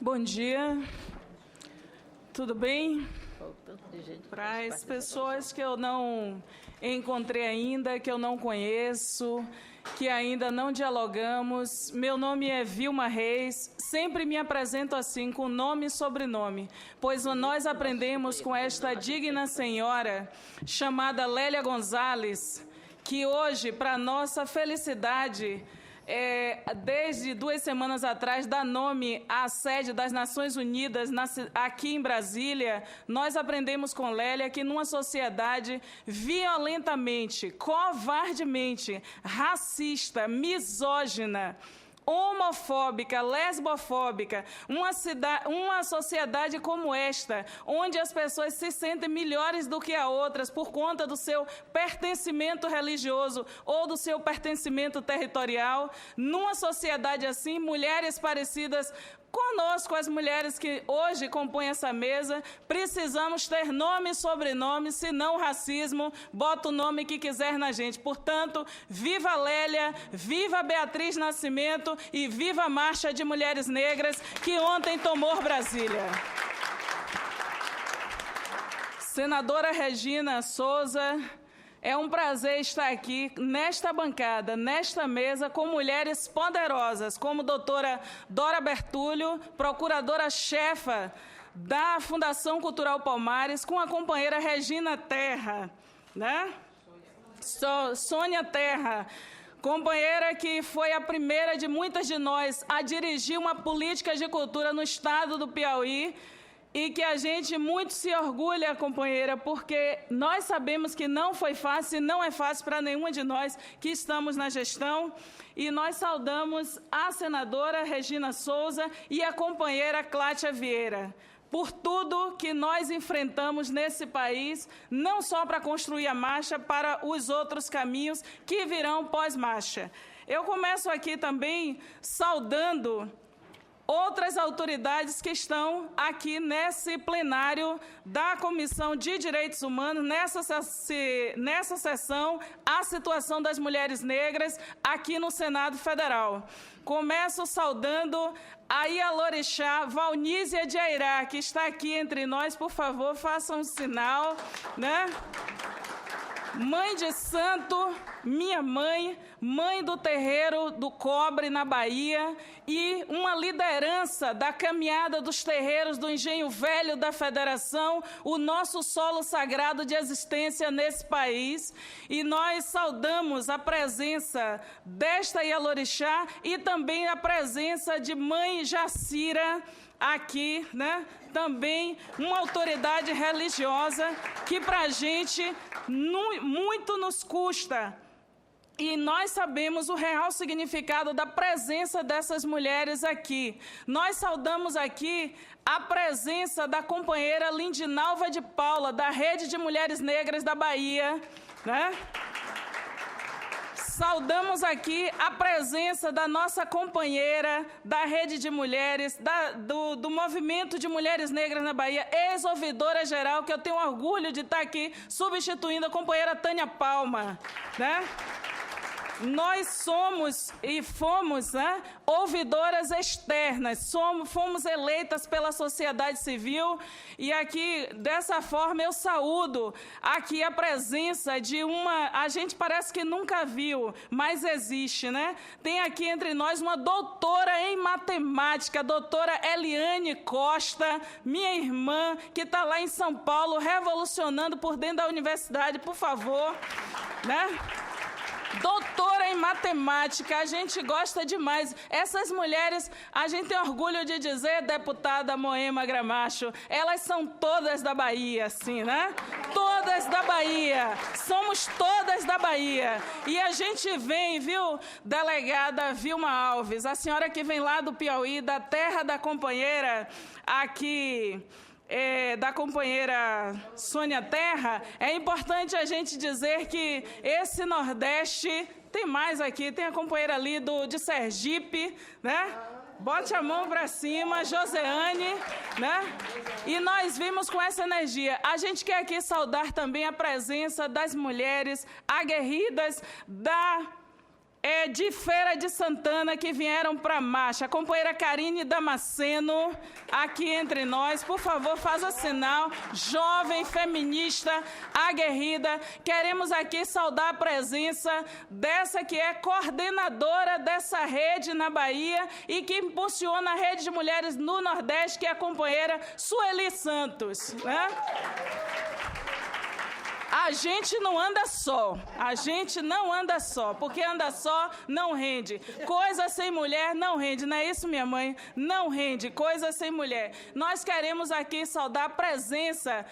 Bom dia, tudo bem? Para as pessoas que eu não encontrei ainda, que eu não conheço, que ainda não dialogamos, meu nome é Vilma Reis, sempre me apresento assim, com nome e sobrenome, pois nós aprendemos com esta digna senhora, chamada Lélia Gonzalez, que hoje, para nossa felicidade, desde 2 semanas atrás, dá nome à sede das Nações Unidas aqui em Brasília. Nós aprendemos com Lélia que numa sociedade violentamente, covardemente, racista, misógina, homofóbica, lesbofóbica, uma sociedade como esta, onde as pessoas se sentem melhores do que a outras por conta do seu pertencimento religioso ou do seu pertencimento territorial, numa sociedade assim, mulheres parecidas conosco, as mulheres que hoje compõem essa mesa, precisamos ter nome e sobrenome, senão racismo, bota o nome que quiser na gente. Portanto, viva Lélia, viva Beatriz Nascimento e viva a Marcha de Mulheres Negras, que ontem tomou Brasília. Senadora Regina Souza, é um prazer estar aqui nesta bancada, nesta mesa, com mulheres poderosas, como a doutora Dora Bertulho, procuradora-chefa da Fundação Cultural Palmares, com a companheira Regina Terra, né? Sônia Terra, companheira que foi a primeira de muitas de nós a dirigir uma política de cultura no estado do Piauí, e que a gente muito se orgulha, companheira, porque nós sabemos que não foi fácil e não é fácil para nenhuma de nós que estamos na gestão. E nós saudamos a senadora Regina Souza e a companheira Cláudia Vieira por tudo que nós enfrentamos nesse país, não só para construir a marcha, para os outros caminhos que virão pós-marcha. Eu começo aqui também saudando outras autoridades que estão aqui nesse plenário da Comissão de Direitos Humanos, nessa sessão, a situação das mulheres negras aqui no Senado Federal. Começo saudando a Ialorixá Valnísia de Airá, que está aqui entre nós. Por favor, façam um sinal, né? Mãe de santo, minha mãe, mãe do terreiro do Cobre, na Bahia, e uma liderança da caminhada dos terreiros do Engenho Velho da Federação, o nosso solo sagrado de existência nesse país. E nós saudamos a presença desta Ialorixá e também a presença de mãe Jacira, aqui, né? Também uma autoridade religiosa que para a gente muito nos custa. E nós sabemos o real significado da presença dessas mulheres aqui. Nós saudamos aqui a presença da companheira Lindinalva de Paula, da Rede de Mulheres Negras da Bahia, né? Saudamos aqui a presença da nossa companheira da Rede de Mulheres, do Movimento de Mulheres Negras na Bahia, ex-ouvidora-geral, que eu tenho orgulho de estar aqui substituindo a companheira Tânia Palma, né? Nós somos e fomos, né, ouvidoras externas, fomos eleitas pela sociedade civil, e aqui, dessa forma, eu saúdo aqui a presença de a gente parece que nunca viu, mas existe, né? Tem aqui entre nós uma doutora em matemática, a doutora Eliane Costa, minha irmã, que está lá em São Paulo, revolucionando por dentro da universidade, por favor, né? Doutora em matemática, a gente gosta demais. Essas mulheres, a gente tem orgulho de dizer, deputada Moema Gramacho, elas são todas da Bahia, assim, né? Todas da Bahia. Somos todas da Bahia. E a gente vem, viu, delegada Vilma Alves, a senhora que vem lá do Piauí, da terra da companheira aqui, da companheira Sônia Terra. É importante a gente dizer que esse Nordeste, tem mais aqui, tem a companheira ali de Sergipe, né? Bote a mão para cima, Joseane, né? E nós vimos com essa energia. A gente quer aqui saudar também a presença das mulheres aguerridas da de Feira de Santana que vieram para a marcha. A companheira Karine Damasceno, aqui entre nós, por favor, faça sinal. Jovem, feminista, aguerrida. Queremos aqui saudar a presença dessa que é coordenadora dessa rede na Bahia e que impulsiona a rede de mulheres no Nordeste, que é a companheira Sueli Santos, né? A gente não anda só, porque anda só não rende. Coisa sem mulher não rende, não é isso, minha mãe? Não rende, coisa sem mulher. Nós queremos aqui saudar a presença,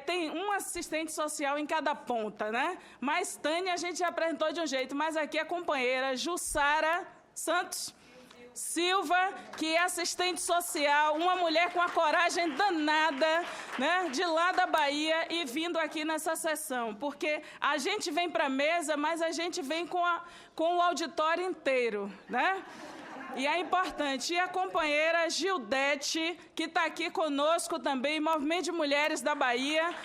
tem um assistente social em cada ponta, né? Mas Tânia a gente já apresentou de um jeito, mas aqui a companheira Jussara Santos Silva, que é assistente social, uma mulher com a coragem danada, né, de lá da Bahia e vindo aqui nessa sessão, porque a gente vem para a mesa, mas a gente vem com o auditório inteiro, né? E é importante. E a companheira Gildete, que está aqui conosco também, Movimento de Mulheres da Bahia.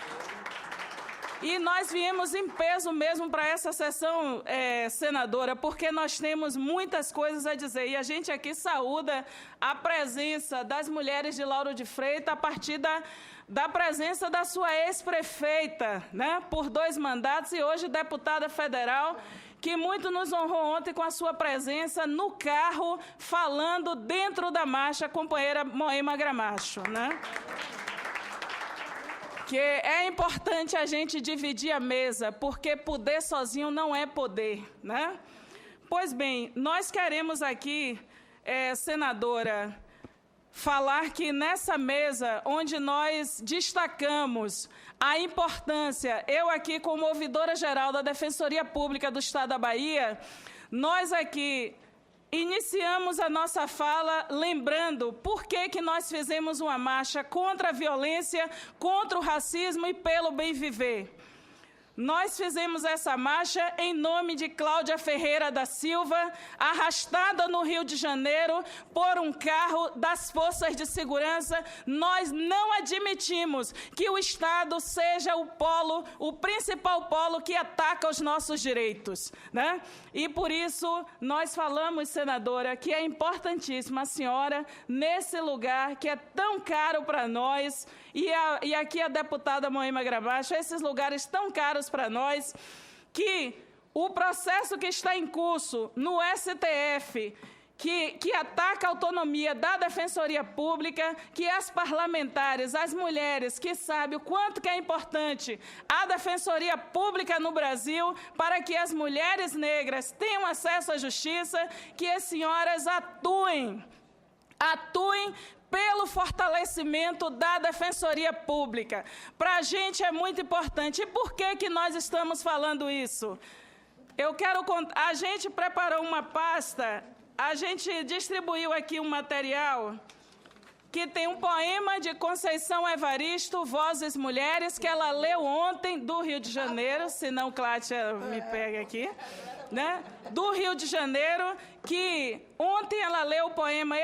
E nós viemos em peso mesmo para essa sessão, senadora, porque nós temos muitas coisas a dizer. E a gente aqui saúda a presença das mulheres de Lauro de Freitas a partir da presença da sua ex-prefeita, né, por 2 mandatos e hoje deputada federal, que muito nos honrou ontem com a sua presença no carro, falando dentro da marcha, a companheira Moema Gramacho, né? Que é importante a gente dividir a mesa, porque poder sozinho não é poder, né? Pois bem, nós queremos aqui, senadora, falar que nessa mesa, onde nós destacamos a importância, eu aqui como ouvidora geral da Defensoria Pública do Estado da Bahia, nós aqui iniciamos a nossa fala lembrando por que nós fizemos uma marcha contra a violência, contra o racismo e pelo bem viver. Nós fizemos essa marcha em nome de Cláudia Ferreira da Silva, arrastada no Rio de Janeiro por um carro das forças de segurança. Nós não admitimos que o Estado seja o principal polo que ataca os nossos direitos, né? E por isso nós falamos, senadora, que é importantíssima a senhora nesse lugar que é tão caro para nós, e aqui a deputada Moema Gramacho, esses lugares tão caros para nós, que o processo que está em curso no STF, que ataca a autonomia da Defensoria Pública, que as parlamentares, as mulheres, que sabem o quanto que é importante a Defensoria Pública no Brasil, para que as mulheres negras tenham acesso à justiça, que as senhoras atuem pelo fortalecimento da Defensoria Pública. Para a gente é muito importante. E por que nós estamos falando isso? A gente preparou uma pasta, a gente distribuiu aqui um material que tem um poema de Conceição Evaristo, Vozes Mulheres, que ela leu ontem do Rio de Janeiro, senão Cláudia me pega aqui, né? Do Rio de Janeiro, que ontem ela leu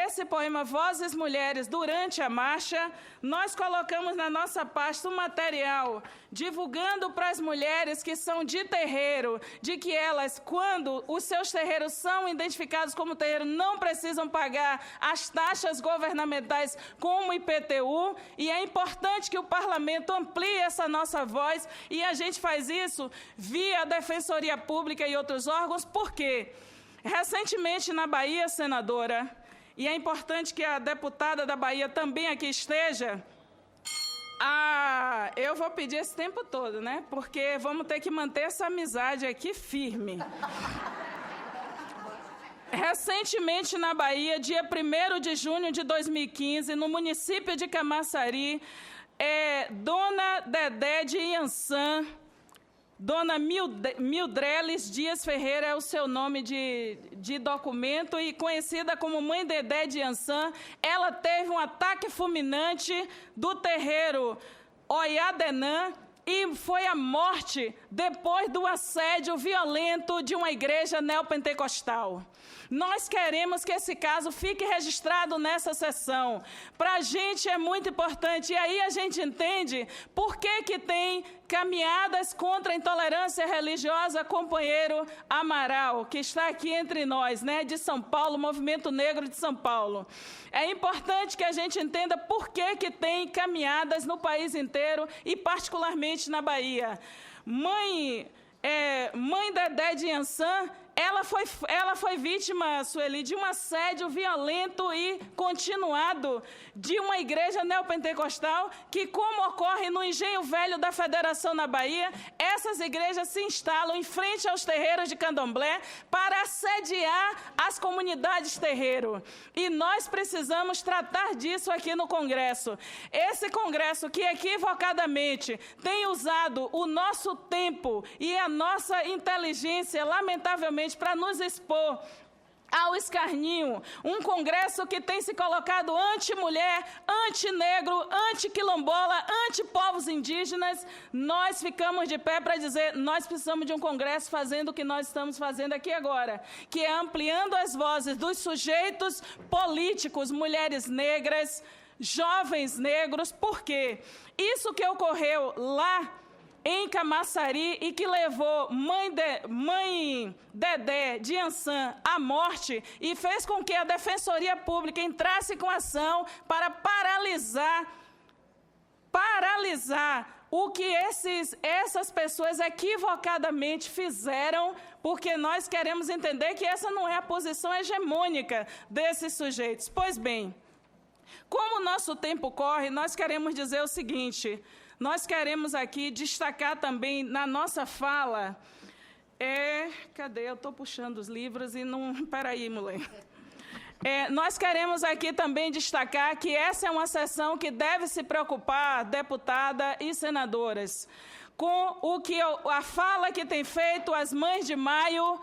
esse poema Vozes Mulheres durante a marcha. Nós colocamos na nossa pasta um material divulgando para as mulheres que são de terreiro, de que elas, quando os seus terreiros são identificados como terreiro, não precisam pagar as taxas governamentais como o IPTU, e é importante que o Parlamento amplie essa nossa voz, e a gente faz isso via a Defensoria Pública e outros órgãos. Por quê? Recentemente na Bahia, senadora, e é importante que a deputada da Bahia também aqui esteja, eu vou pedir esse tempo todo, né? Porque vamos ter que manter essa amizade aqui firme. Recentemente na Bahia, dia 1º de junho de 2015, no município de Camaçari, Dona Dedé de Iansã, Dona Mildreles Dias Ferreira é o seu nome de documento, e conhecida como Mãe Dedé de Iansã, ela teve um ataque fulminante do terreiro Oiadenã e foi a morte depois do assédio violento de uma igreja neopentecostal. Nós queremos que esse caso fique registrado nessa sessão. Para a gente é muito importante, e aí a gente entende por que tem Caminhadas contra a intolerância religiosa, companheiro Amaral, que está aqui entre nós, né, de São Paulo, Movimento Negro de São Paulo. É importante que a gente entenda por que tem caminhadas no país inteiro e particularmente na Bahia. Mãe Dedé de Iansã, ela foi vítima, Sueli, de um assédio violento e continuado de uma igreja neopentecostal que, como ocorre no Engenho Velho da Federação na Bahia, essas igrejas se instalam em frente aos terreiros de candomblé para assediar as comunidades terreiro. E nós precisamos tratar disso aqui no Congresso. Esse Congresso que equivocadamente tem usado o nosso tempo e a nossa inteligência, lamentavelmente, para nos expor ao escarninho, um Congresso que tem se colocado anti-mulher, anti-negro, anti-quilombola, anti-povos indígenas, nós ficamos de pé para dizer, nós precisamos de um Congresso fazendo o que nós estamos fazendo aqui agora, que é ampliando as vozes dos sujeitos políticos, mulheres negras, jovens negros. Por quê? Isso que ocorreu lá em Camaçari e que levou mãe Dedé de Iansã à morte e fez com que a Defensoria Pública entrasse com ação para paralisar o que essas pessoas equivocadamente fizeram, porque nós queremos entender que essa não é a posição hegemônica desses sujeitos. Pois bem, como o nosso tempo corre, nós queremos dizer o seguinte: nós queremos aqui destacar também na nossa fala... cadê? Eu estou puxando os livros e não... Peraí, moleque. Nós queremos aqui também destacar que essa é uma sessão que deve se preocupar, deputada e senadoras, com a fala que tem feito as Mães de Maio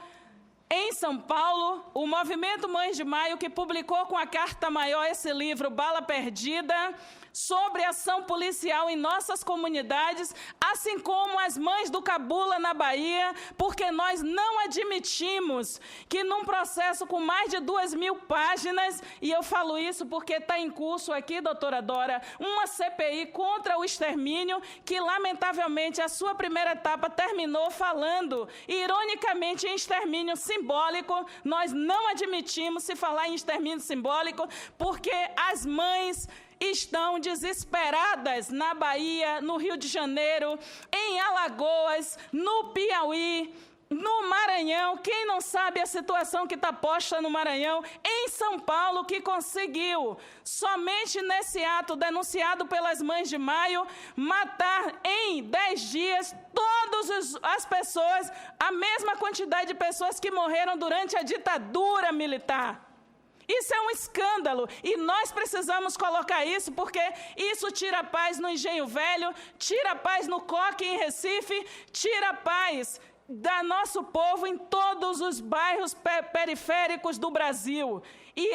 em São Paulo, o Movimento Mães de Maio, que publicou com a Carta Maior esse livro, Bala Perdida, sobre ação policial em nossas comunidades, assim como as Mães do Cabula na Bahia, porque nós não admitimos que num processo com mais de 2.000 páginas, e eu falo isso porque está em curso aqui, doutora Dora, uma CPI contra o extermínio, que lamentavelmente a sua primeira etapa terminou falando, ironicamente, em extermínio simbólico. Nós não admitimos se falar em extermínio simbólico, porque as mães estão desesperadas na Bahia, no Rio de Janeiro, em Alagoas, no Piauí, no Maranhão. Quem não sabe a situação que está posta no Maranhão, em São Paulo, que conseguiu, somente nesse ato denunciado pelas Mães de Maio, matar em 10 dias todas as pessoas, a mesma quantidade de pessoas que morreram durante a ditadura militar. Isso é um escândalo e nós precisamos colocar isso, porque isso tira a paz no Engenho Velho, tira a paz no Coque, em Recife, tira a paz do nosso povo em todos os bairros periféricos do Brasil. E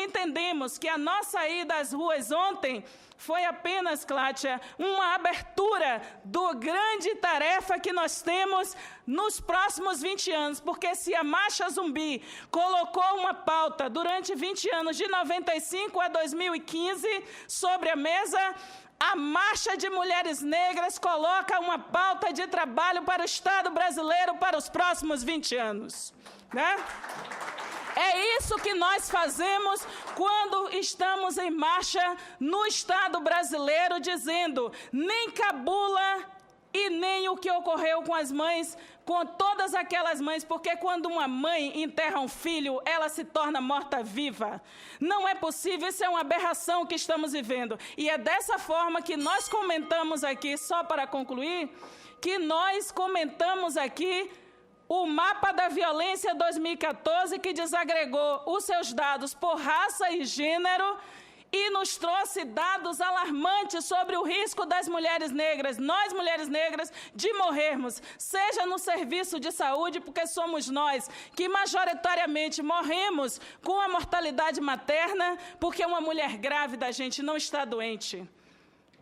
entendemos que a nossa ida às ruas ontem foi apenas, Cláudia, uma abertura da grande tarefa que nós temos nos próximos 20 anos, porque se a Marcha Zumbi colocou uma pauta durante 20 anos, de 95 a 2015, sobre a mesa, a Marcha de Mulheres Negras coloca uma pauta de trabalho para o Estado brasileiro para os próximos 20 anos, né? É isso que nós fazemos quando estamos em marcha no Estado brasileiro, dizendo nem cabula e nem o que ocorreu com as mães, com todas aquelas mães, porque quando uma mãe enterra um filho, ela se torna morta-viva. Não é possível, isso é uma aberração que estamos vivendo. E é dessa forma que nós comentamos aqui, só para concluir, que nós comentamos aqui o Mapa da Violência 2014, que desagregou os seus dados por raça e gênero e nos trouxe dados alarmantes sobre o risco das mulheres negras, nós mulheres negras, de morrermos, seja no serviço de saúde, porque somos nós que majoritariamente morremos com a mortalidade materna, porque uma mulher grávida, gente, não está doente.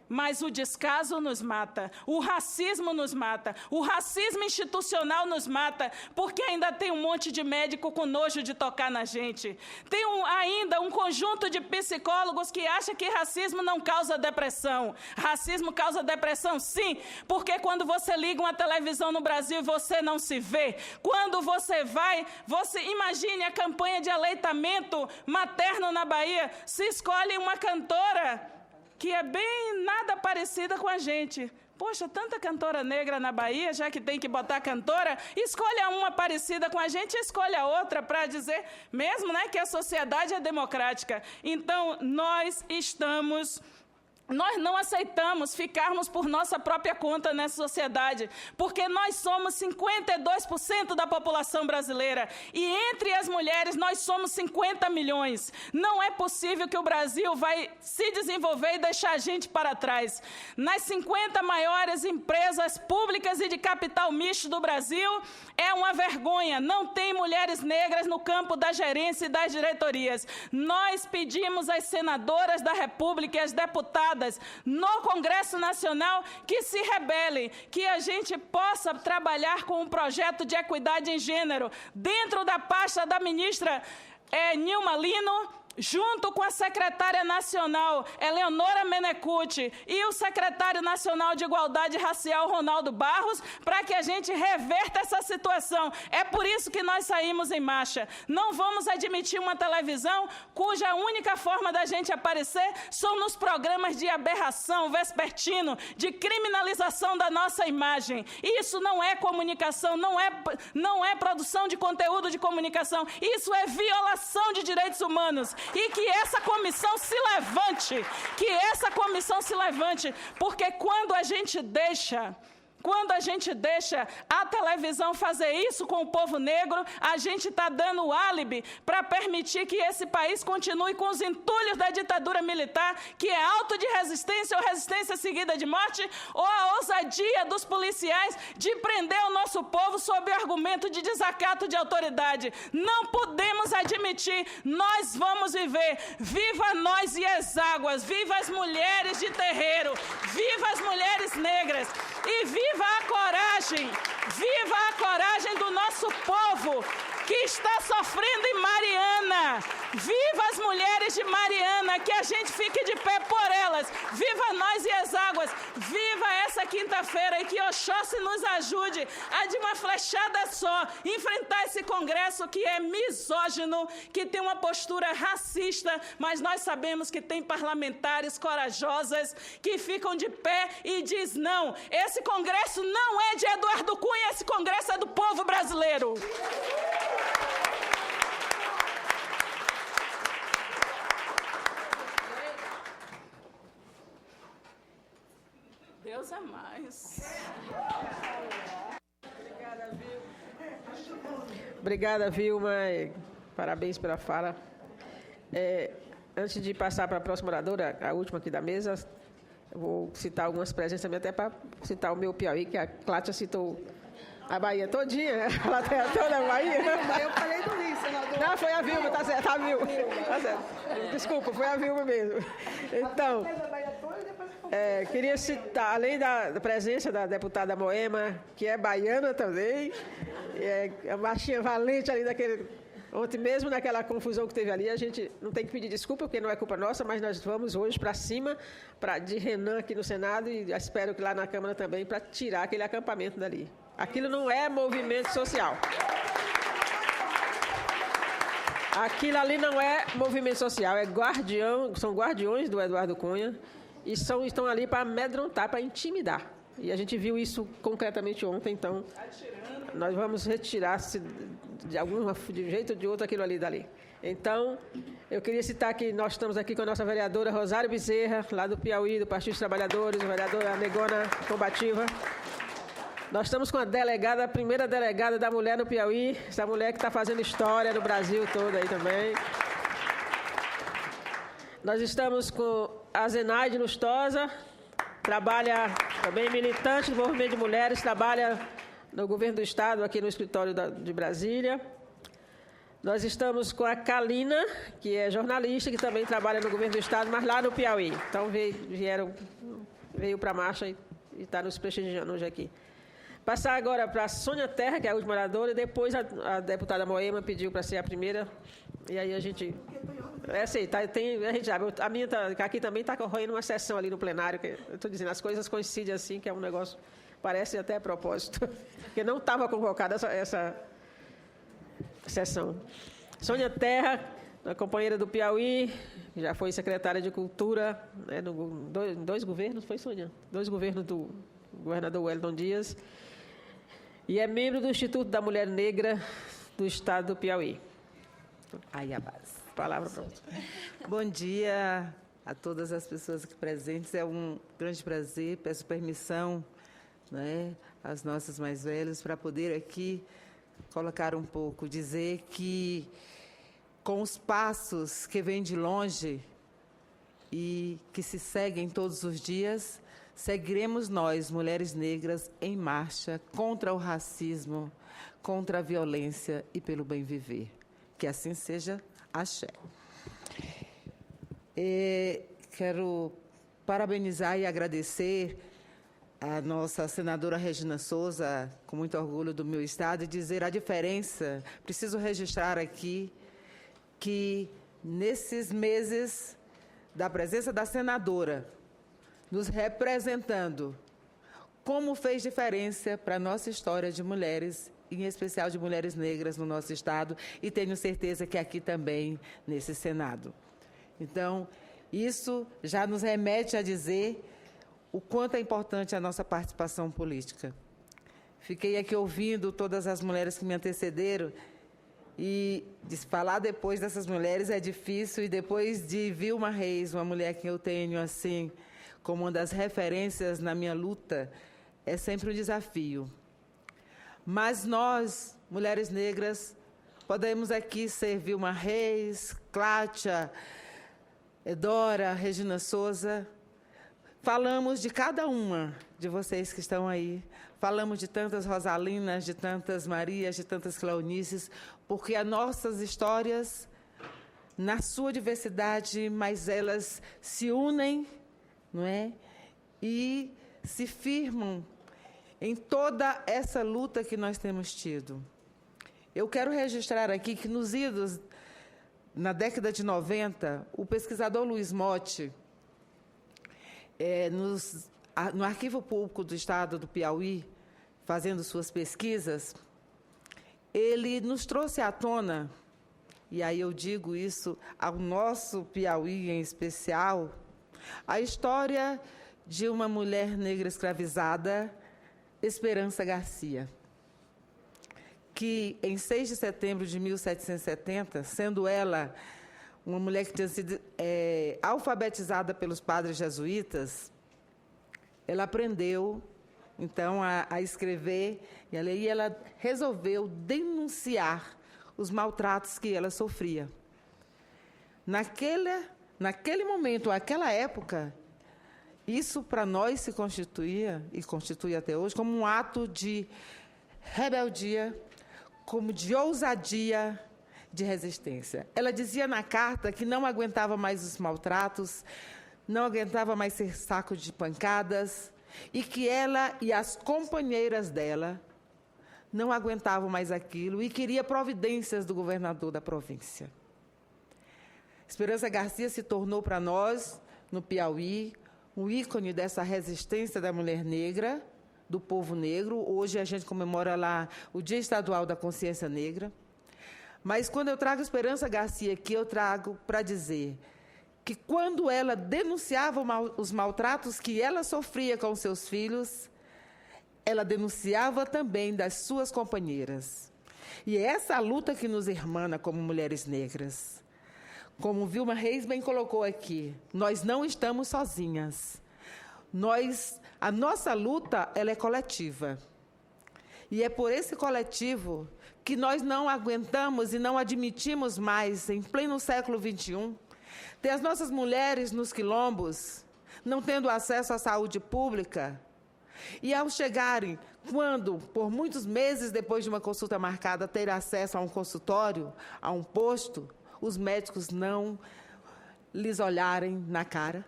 mas o descaso nos mata, o racismo nos mata, o racismo institucional nos mata, porque ainda tem um monte de médico com nojo de tocar na gente. Tem ainda um conjunto de psicólogos que acha que racismo não causa depressão. Racismo causa depressão, sim, porque quando você liga uma televisão no Brasil e você não se vê, quando você imagine a campanha de aleitamento materno na Bahia, se escolhe uma cantora que é bem nada parecida com a gente. Poxa, tanta cantora negra na Bahia, já que tem que botar cantora, escolha uma parecida com a gente e escolha outra para dizer mesmo, né, que a sociedade é democrática. Então, nós não aceitamos ficarmos por nossa própria conta nessa sociedade, porque nós somos 52% da população brasileira e entre as mulheres nós somos 50 milhões. Não é possível que o Brasil vai se desenvolver e deixar a gente para trás. Nas 50 maiores empresas públicas e de capital misto do Brasil, é uma vergonha, não tem mulheres negras no campo da gerência e das diretorias. Nós pedimos às senadoras da República e às deputadas no Congresso Nacional que se rebelem, que a gente possa trabalhar com um projeto de equidade em gênero dentro da pasta da ministra Nilma Lino, junto com a secretária nacional Eleonora Menecute e o secretário nacional de Igualdade Racial Ronaldo Barros, para que a gente reverta essa situação. É por isso que nós saímos em marcha. Não vamos admitir uma televisão cuja única forma da gente aparecer são nos programas de aberração, vespertino, de criminalização da nossa imagem. Isso não é comunicação, não é produção de conteúdo de comunicação. Isso é violação de direitos humanos. E que essa comissão se levante, porque quando a gente deixa a televisão fazer isso com o povo negro, a gente está dando álibi para permitir que esse país continue com os entulhos da ditadura militar, que é auto de resistência ou resistência seguida de morte, ou a ousadia dos policiais de prender o nosso povo sob o argumento de desacato de autoridade. Não podemos admitir, nós vamos viver. Viva nós e as águas, viva as mulheres de terreiro, viva as mulheres negras e viva a coragem do nosso povo que está sofrendo em Mariana. Viva as mulheres de Mariana, que a gente fique de pé por elas. Viva nós e as águas. Viva essa quinta-feira e que Oxóssi nos ajude a, de uma flechada só, enfrentar esse Congresso que é misógino, que tem uma postura racista, mas nós sabemos que tem parlamentares corajosas que ficam de pé e diz não. Esse Congresso não é de Eduardo Cunha, esse Congresso é do povo brasileiro. Deus é mais. Obrigada, Vilma. Parabéns pela fala. Antes de passar para a próxima oradora, a última aqui da mesa, eu vou citar algumas presenças também, até para citar o meu Piauí, que a Cláudia citou a Bahia todinha, a plateia toda a Bahia. Eu falei do Rio, senador. Não, foi a Vilma, tá certo, a Vilma. Tá certo. Desculpa, foi a Vilma mesmo. Então, queria citar, além da presença da deputada Moema, que é baiana também, a machinha valente ali daquele... Ontem mesmo, naquela confusão que teve ali, a gente não tem que pedir desculpa, porque não é culpa nossa, mas nós vamos hoje para cima de Renan aqui no Senado e espero que lá na Câmara também, para tirar aquele acampamento dali. Aquilo não é movimento social. Aquilo ali não é movimento social, são guardiões do Eduardo Cunha e estão ali para amedrontar, para intimidar. E a gente viu isso concretamente ontem, então nós vamos retirar de um jeito ou de outro aquilo ali dali. Então, eu queria citar que nós estamos aqui com a nossa vereadora Rosário Bezerra, lá do Piauí, do Partido dos Trabalhadores, a vereadora Negona Combativa. Nós estamos com a primeira delegada da mulher no Piauí, essa mulher que está fazendo história no Brasil todo aí também. Nós estamos com a Zenaide Lustosa, trabalha também militante do movimento de mulheres, trabalha no governo do Estado, aqui no escritório de Brasília. Nós estamos com a Kalina, que é jornalista, que também trabalha no governo do Estado, mas lá no Piauí. Então, vieram veio para a marcha e está nos prestigiando hoje aqui. Passar agora para a Sônia Terra, que é a última oradora, e depois a deputada Moema pediu para ser a primeira. E aí a gente... sim, a gente sabe. A minha aqui também está correndo uma sessão ali no plenário, que eu estou dizendo, as coisas coincidem assim, que é um negócio, parece até a propósito, porque não estava convocada essa sessão. Sônia Terra, a companheira do Piauí, já foi secretária de Cultura, né, dois governos, foi, Sônia? 2 governos do governador Wellington Dias, e é membro do Instituto da Mulher Negra do Estado do Piauí. Aí a base. Palavra para você. Bom dia a todas as pessoas aqui presentes. É um grande prazer, peço permissão, né, às nossas mais velhas, para poder aqui colocar um pouco, dizer que com os passos que vêm de longe e que se seguem todos os dias, seguiremos nós, mulheres negras, em marcha contra o racismo, contra a violência e pelo bem viver. Que assim seja. Axé. Quero parabenizar e agradecer a nossa senadora Regina Souza, com muito orgulho do meu estado, e dizer a diferença. Preciso registrar aqui que, nesses meses da presença da senadora, nos representando, como fez diferença para a nossa história de mulheres, em especial de mulheres negras no nosso estado, e tenho certeza que aqui também, nesse Senado. Então, isso já nos remete a dizer o quanto é importante a nossa participação política. Fiquei aqui ouvindo todas as mulheres que me antecederam, e falar depois dessas mulheres é difícil, e depois de Vilma Reis, uma mulher que eu tenho assim como uma das referências na minha luta, é sempre um desafio. Mas nós, mulheres negras, podemos aqui ser Vilma Reis, Cláudia, Dora, Regina Souza. Falamos de cada uma de vocês que estão aí. Falamos de tantas Rosalinas, de tantas Marias, de tantas Cleonices, porque as nossas histórias, na sua diversidade, mas elas se unem, não é? E se firmam em toda essa luta que nós temos tido. Eu quero registrar aqui que nos idos, na década de 90, o pesquisador Luiz Motti, no Arquivo Público do Estado do Piauí, fazendo suas pesquisas, ele nos trouxe à tona, e aí eu digo isso ao nosso Piauí em especial, a história de uma mulher negra escravizada, Esperança Garcia, que em 6 de setembro de 1770, sendo ela uma mulher que tinha sido alfabetizada pelos padres jesuítas, ela aprendeu, então, a escrever e a ler, e ela resolveu denunciar os maltratos que ela sofria. Naquele momento, naquela época, isso para nós se constituía, e constitui até hoje, como um ato de rebeldia, como de ousadia, de resistência. Ela dizia na carta que não aguentava mais os maltratos, não aguentava mais ser saco de pancadas, e que ela e as companheiras dela não aguentavam mais aquilo e queria providências do governador da província. Esperança Garcia se tornou para nós, no Piauí, um ícone dessa resistência da mulher negra, do povo negro. Hoje a gente comemora lá o Dia Estadual da Consciência Negra. Mas quando eu trago Esperança Garcia aqui, eu trago para dizer que quando ela denunciava os maltratos que ela sofria com seus filhos, ela denunciava também das suas companheiras. E é essa a luta que nos irmana como mulheres negras. Como Vilma Reis bem colocou aqui, nós não estamos sozinhas. A nossa luta, ela é coletiva. E é por esse coletivo que nós não aguentamos e não admitimos mais, em pleno século XXI, ter as nossas mulheres nos quilombos, não tendo acesso à saúde pública. E ao chegarem, quando, por muitos meses depois de uma consulta marcada, ter acesso a um consultório, a um posto, os médicos não lhes olharem na cara,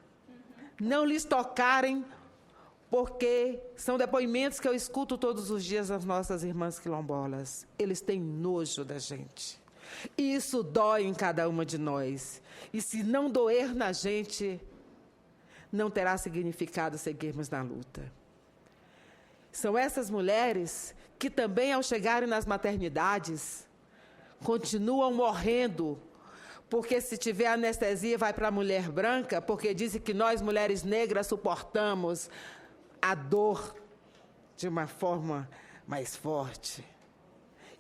não lhes tocarem porque são depoimentos que eu escuto todos os dias das nossas irmãs quilombolas. Eles têm nojo da gente. E isso dói em cada uma de nós. E se não doer na gente, não terá significado seguirmos na luta. São essas mulheres que também, ao chegarem nas maternidades, continuam morrendo, porque se tiver anestesia vai para a mulher branca, porque dizem que nós, mulheres negras, suportamos a dor de uma forma mais forte.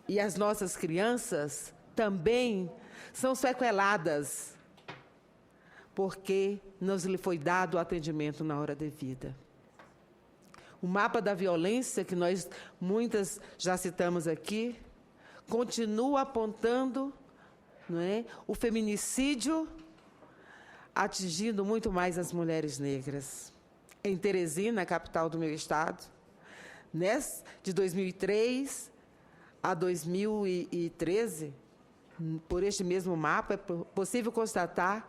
E as nossas crianças também são sequeladas, porque não lhe foi dado o atendimento na hora devida. O mapa da violência, que nós muitas já citamos aqui, continua apontando, não é, o feminicídio atingindo muito mais as mulheres negras. Em Teresina, a capital do meu estado, de 2003 a 2013, por este mesmo mapa, é possível constatar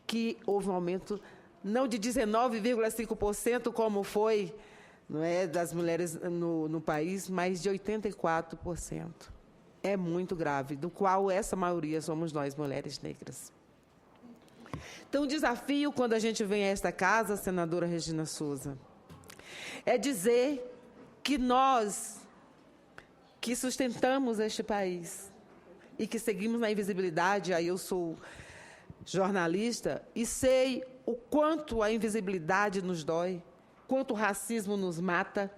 que houve um aumento não de 19,5%, como foi, não é, das mulheres no país, mas de 84%. É muito grave, do qual essa maioria somos nós, mulheres negras. Então, o desafio, quando a gente vem a esta casa, senadora Regina Souza, é dizer que nós, que sustentamos este país e que seguimos na invisibilidade, aí eu sou jornalista e sei o quanto a invisibilidade nos dói, quanto o racismo nos mata,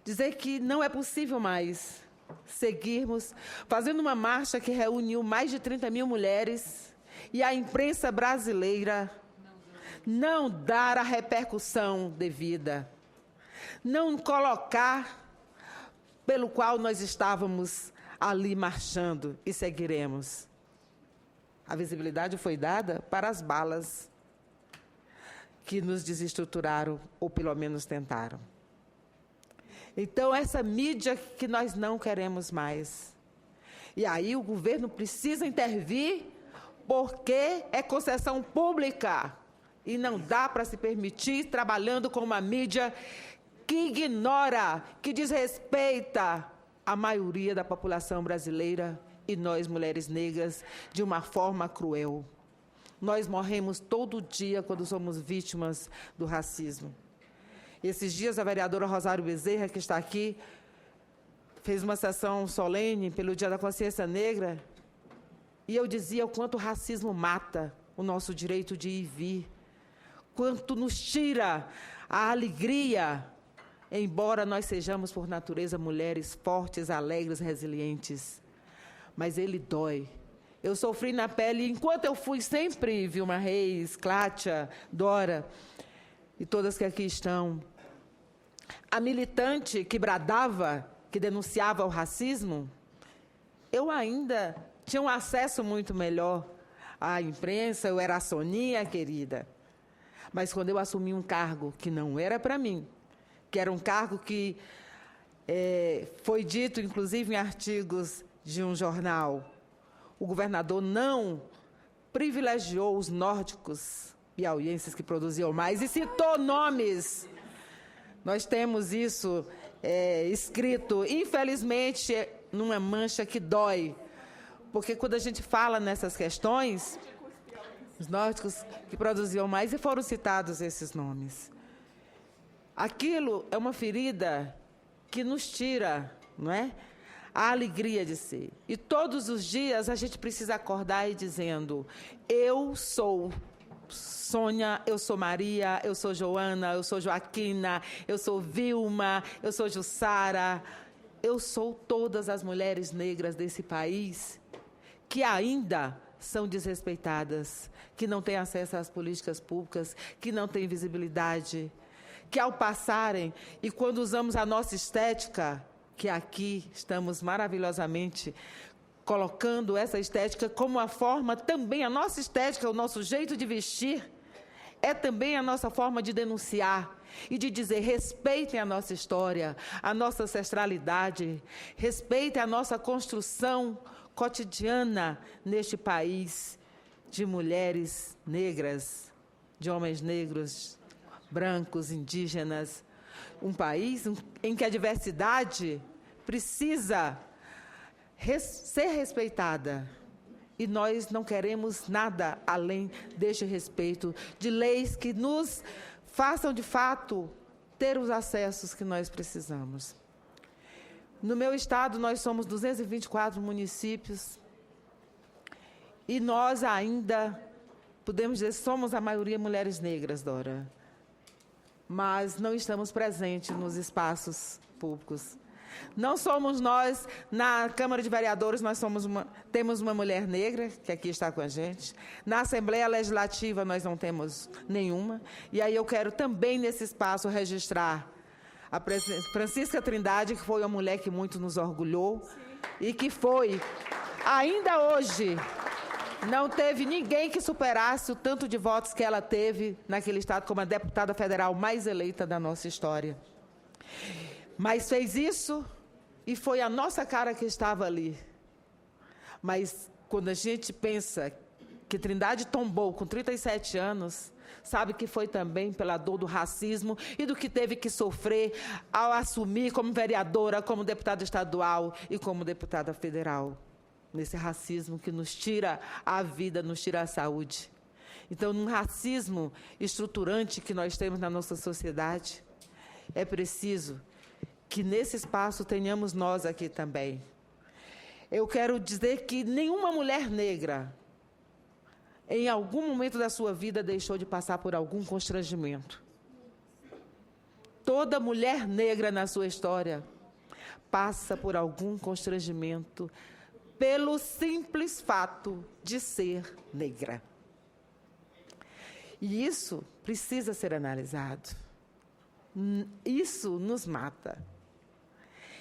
dizer que não é possível mais seguirmos fazendo uma marcha que reuniu mais de 30 mil mulheres e a imprensa brasileira não dar a repercussão devida, não colocar pelo qual nós estávamos ali marchando e seguiremos. A visibilidade foi dada para as balas que nos desestruturaram, ou pelo menos tentaram. Então, essa mídia que nós não queremos mais. E aí o governo precisa intervir, porque é concessão pública. E não dá para se permitir trabalhando com uma mídia que ignora, que desrespeita a maioria da população brasileira e nós, mulheres negras, de uma forma cruel. Nós morremos todo dia quando somos vítimas do racismo. Esses dias, a vereadora Rosário Bezerra, que está aqui, fez uma sessão solene pelo Dia da Consciência Negra, e eu dizia o quanto o racismo mata o nosso direito de ir e vir, quanto nos tira a alegria, embora nós sejamos, por natureza, mulheres fortes, alegres, resilientes. Mas ele dói. Eu sofri na pele, enquanto eu fui sempre, Vilma Reis, Clátia, Dora, e todas que aqui estão. A militante que bradava, que denunciava o racismo, eu ainda tinha um acesso muito melhor à imprensa, eu era a Soninha querida. Mas quando eu assumi um cargo que não era para mim, que era um cargo que foi dito, inclusive, em artigos de um jornal, o governador não privilegiou os nórdicos piauienses que produziam mais e citou nomes. Nós temos isso escrito, infelizmente, numa mancha que dói, porque quando a gente fala nessas questões, os nórdicos que produziam mais, e foram citados esses nomes. Aquilo é uma ferida que nos tira, não é, a alegria de ser. E todos os dias a gente precisa acordar e dizendo: eu sou Sônia, eu sou Maria, eu sou Joana, eu sou Joaquina, eu sou Vilma, eu sou Jussara, eu sou todas as mulheres negras desse país que ainda são desrespeitadas, que não têm acesso às políticas públicas, que não têm visibilidade, que ao passarem, e quando usamos a nossa estética, que aqui estamos maravilhosamente colocando essa estética como uma forma também, a nossa estética, o nosso jeito de vestir, é também a nossa forma de denunciar e de dizer: respeitem a nossa história, a nossa ancestralidade, respeitem a nossa construção cotidiana neste país de mulheres negras, de homens negros, brancos, indígenas. Um país em que a diversidade precisa ser respeitada. E nós não queremos nada além deste respeito, de leis que nos façam, de fato, ter os acessos que nós precisamos. No meu estado, nós somos 224 municípios e nós ainda, podemos dizer, somos a maioria mulheres negras, Dora, mas não estamos presentes nos espaços públicos. Não somos nós, na Câmara de Vereadores, temos uma mulher negra, que aqui está com a gente. Na Assembleia Legislativa, nós não temos nenhuma. E aí eu quero também, nesse espaço, registrar a Francisca Trindade, que foi uma mulher que muito nos orgulhou. Sim. E que foi, ainda hoje, não teve ninguém que superasse o tanto de votos que ela teve naquele estado como a deputada federal mais eleita da nossa história. Mas fez isso e foi a nossa cara que estava ali. Mas quando a gente pensa que Trindade tombou com 37 anos, sabe que foi também pela dor do racismo e do que teve que sofrer ao assumir como vereadora, como deputada estadual e como deputada federal. Nesse racismo que nos tira a vida, nos tira a saúde. Então, num racismo estruturante que nós temos na nossa sociedade, é preciso que nesse espaço tenhamos nós aqui também. Eu quero dizer que nenhuma mulher negra, em algum momento da sua vida, deixou de passar por algum constrangimento. Toda mulher negra na sua história passa por algum constrangimento pelo simples fato de ser negra. E isso precisa ser analisado. Isso nos mata.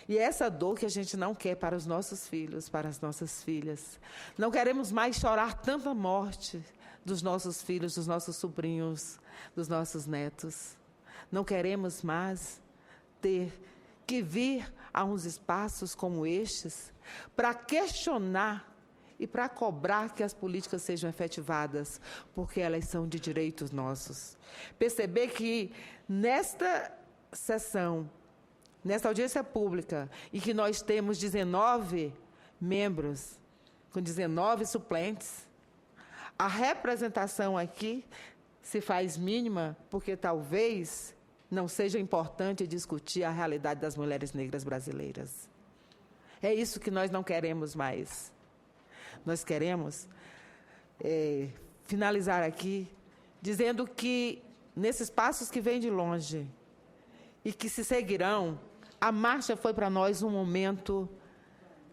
E é essa dor que a gente não quer para os nossos filhos, para as nossas filhas. Não queremos mais chorar tanta morte dos nossos filhos, dos nossos sobrinhos, dos nossos netos. Não queremos mais ter que vir a uns espaços como estes para questionar e para cobrar que as políticas sejam efetivadas, porque elas são de direitos nossos. Perceber que nesta sessão, nesta audiência pública, e que nós temos 19 membros, com 19 suplentes, a representação aqui se faz mínima, porque talvez não seja importante discutir a realidade das mulheres negras brasileiras. É isso que nós não queremos mais. Nós queremos finalizar aqui dizendo que, nesses passos que vêm de longe e que se seguirão, a marcha foi para nós um momento,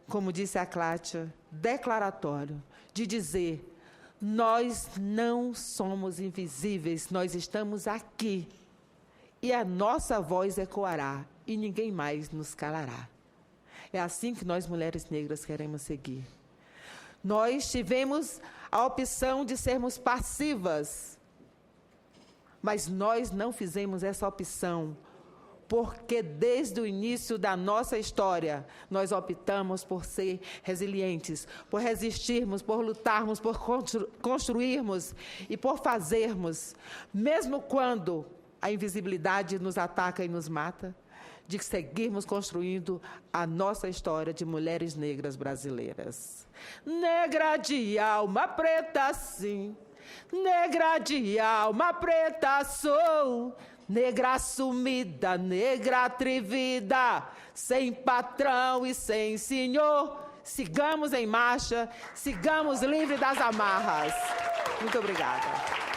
como disse a Cláudia, declaratório, de dizer: nós não somos invisíveis, nós estamos aqui. E a nossa voz ecoará, e ninguém mais nos calará. É assim que nós, mulheres negras, queremos seguir. Nós tivemos a opção de sermos passivas, mas nós não fizemos essa opção, porque desde o início da nossa história, nós optamos por ser resilientes, por resistirmos, por lutarmos, por construirmos e por fazermos, mesmo quando a invisibilidade nos ataca e nos mata, de seguirmos construindo a nossa história de mulheres negras brasileiras. Negra de alma preta, sim, negra de alma preta sou, negra assumida, negra atrevida, sem patrão e sem senhor. Sigamos em marcha, sigamos livres das amarras. Muito obrigada.